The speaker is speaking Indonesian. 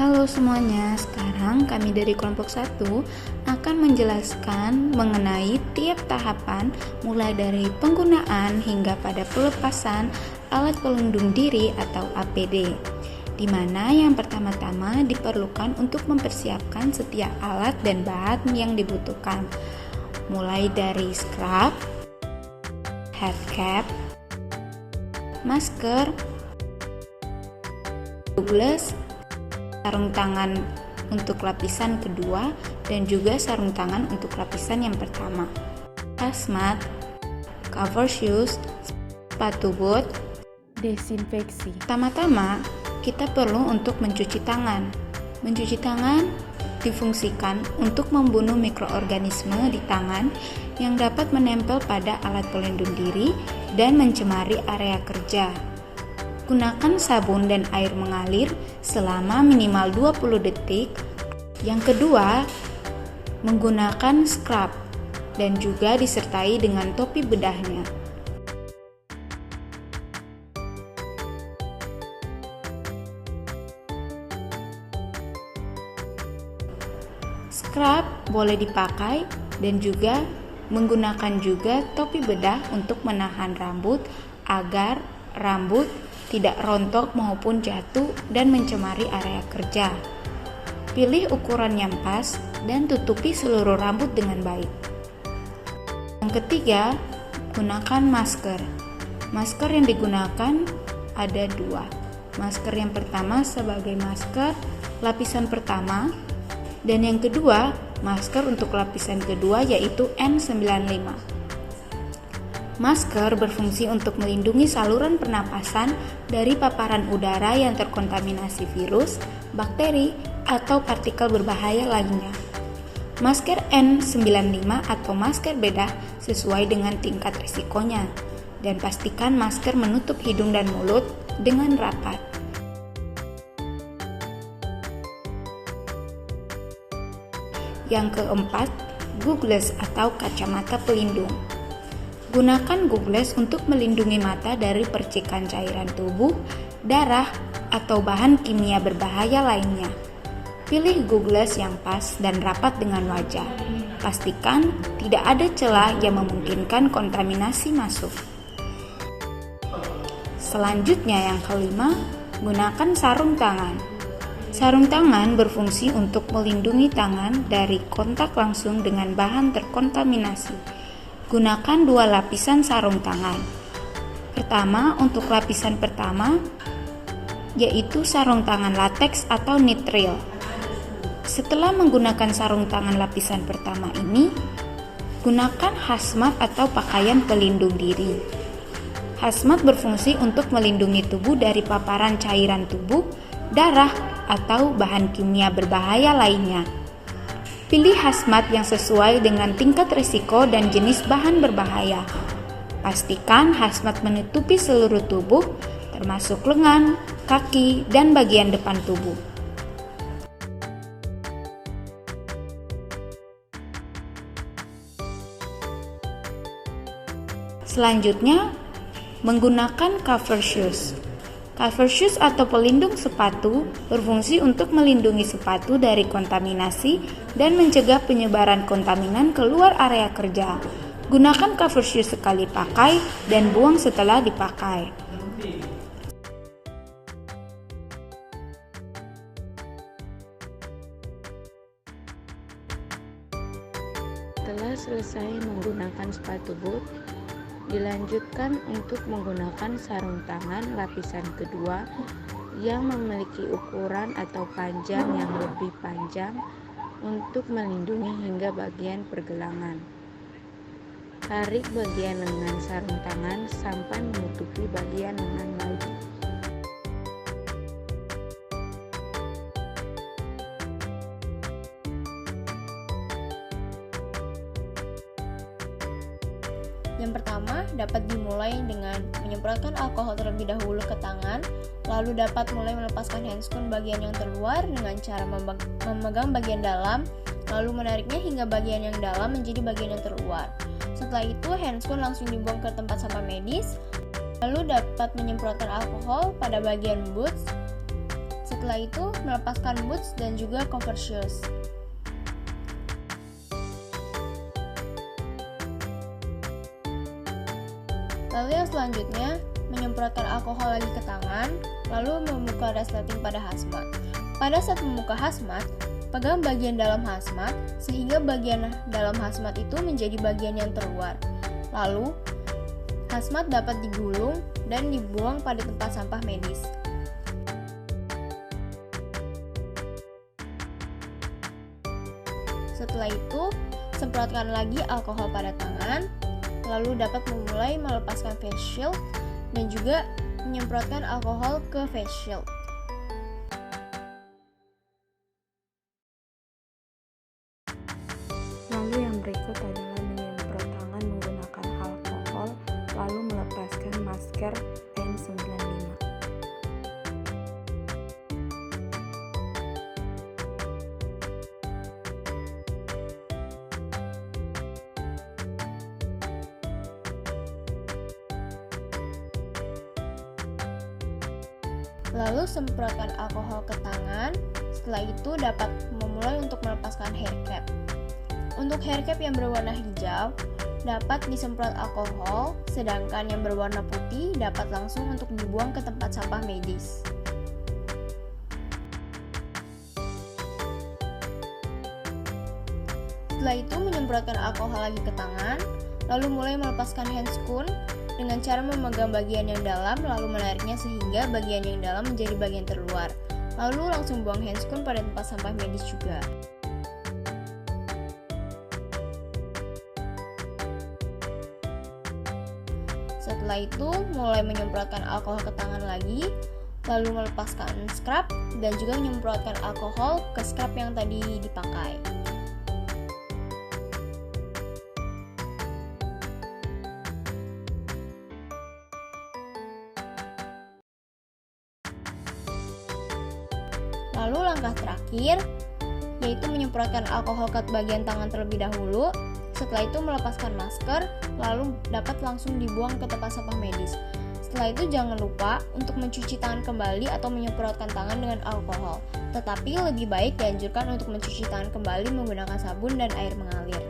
Halo semuanya, sekarang kami dari kelompok 1 akan menjelaskan mengenai tiap tahapan mulai dari penggunaan hingga pada pelepasan alat pelindung diri atau APD, di mana yang pertama-tama diperlukan untuk mempersiapkan setiap alat dan bahan yang dibutuhkan, mulai dari scrub, head cap, masker, goggles, sarung tangan untuk lapisan kedua, dan juga sarung tangan untuk lapisan yang pertama. Hazmat, cover shoes, sepatu boot, desinfeksi. Pertama-tama, kita perlu untuk mencuci tangan. Mencuci tangan difungsikan untuk membunuh mikroorganisme di tangan yang dapat menempel pada alat pelindung diri dan mencemari area kerja. Gunakan sabun dan air mengalir selama minimal 20 detik. Yang kedua, menggunakan scrub dan juga disertai dengan topi bedahnya. Scrub boleh dipakai dan juga menggunakan juga topi bedah untuk menahan rambut agar rambut tidak rontok maupun jatuh dan mencemari area kerja. Pilih ukuran yang pas dan tutupi seluruh rambut dengan baik. Yang ketiga, gunakan masker. Masker yang digunakan ada dua. Masker yang pertama sebagai masker lapisan pertama, dan yang kedua masker untuk lapisan kedua yaitu N95. Masker berfungsi untuk melindungi saluran pernapasan dari paparan udara yang terkontaminasi virus, bakteri, atau partikel berbahaya lainnya. Masker N95 atau masker bedah sesuai dengan tingkat risikonya, dan pastikan masker menutup hidung dan mulut dengan rapat. Yang keempat, goggles atau kacamata pelindung. Gunakan goggles untuk melindungi mata dari percikan cairan tubuh, darah, atau bahan kimia berbahaya lainnya. Pilih goggles yang pas dan rapat dengan wajah. Pastikan tidak ada celah yang memungkinkan kontaminasi masuk. Selanjutnya yang kelima, gunakan sarung tangan. Sarung tangan berfungsi untuk melindungi tangan dari kontak langsung dengan bahan terkontaminasi. Gunakan dua lapisan sarung tangan. Pertama, untuk lapisan pertama, yaitu sarung tangan lateks atau nitril. Setelah menggunakan sarung tangan lapisan pertama ini, gunakan hazmat atau pakaian pelindung diri. Hazmat berfungsi untuk melindungi tubuh dari paparan cairan tubuh, darah, atau bahan kimia berbahaya lainnya. Pilih hazmat yang sesuai dengan tingkat risiko dan jenis bahan berbahaya. Pastikan hazmat menutupi seluruh tubuh, termasuk lengan, kaki, dan bagian depan tubuh. Selanjutnya, menggunakan cover shoes. Cover shoes atau pelindung sepatu berfungsi untuk melindungi sepatu dari kontaminasi dan mencegah penyebaran kontaminan keluar area kerja. Gunakan cover shoes sekali pakai dan buang setelah dipakai. Setelah selesai menggunakan sepatu boot, dilanjutkan untuk menggunakan sarung tangan lapisan kedua yang memiliki ukuran atau panjang yang lebih panjang untuk melindungi hingga bagian pergelangan. Tarik bagian lengan sarung tangan sampai menutupi bagian lengan lagi. Yang pertama, dapat dimulai dengan menyemprotkan alkohol terlebih dahulu ke tangan, lalu dapat mulai melepaskan handscoon bagian yang terluar dengan cara memegang bagian dalam, lalu menariknya hingga bagian yang dalam menjadi bagian yang terluar. Setelah itu, handscoon langsung dibuang ke tempat sampah medis, lalu dapat menyemprotkan alkohol pada bagian boots. Setelah itu, melepaskan boots dan juga cover shoes. Lalu yang selanjutnya, menyemprotkan alkohol lagi ke tangan, lalu membuka resleting pada hazmat. Pada saat membuka hazmat, pegang bagian dalam hazmat, sehingga bagian dalam hazmat itu menjadi bagian yang terluar. Lalu, hazmat dapat digulung dan dibuang pada tempat sampah medis. Setelah itu, semprotkan lagi alkohol pada tangan, lalu dapat memulai melepaskan face shield dan juga menyemprotkan alkohol ke face shield. Lalu yang berikut adalah menyemprot tangan menggunakan alkohol, lalu melepaskan masker N95. Lalu semprotkan alkohol ke tangan. Setelah itu dapat memulai untuk melepaskan hair cap. Untuk hair cap yang berwarna hijau dapat disemprot alkohol, sedangkan yang berwarna putih dapat langsung untuk dibuang ke tempat sampah medis. Setelah itu menyemprotkan alkohol lagi ke tangan, lalu mulai melepaskan handscoon dengan cara memegang bagian yang dalam lalu menariknya sehingga bagian yang dalam menjadi bagian terluar. Lalu langsung buang handscoon pada tempat sampah medis juga. Setelah itu mulai menyemprotkan alkohol ke tangan lagi, lalu melepaskan scrub dan juga menyemprotkan alkohol ke scrub yang tadi dipakai. Lalu langkah terakhir yaitu menyemprotkan alkohol ke bagian tangan terlebih dahulu. Setelah itu melepaskan masker, lalu dapat langsung dibuang ke tempat sampah medis. Setelah itu jangan lupa untuk mencuci tangan kembali atau menyemprotkan tangan dengan alkohol. Tetapi lebih baik dianjurkan untuk mencuci tangan kembali menggunakan sabun dan air mengalir.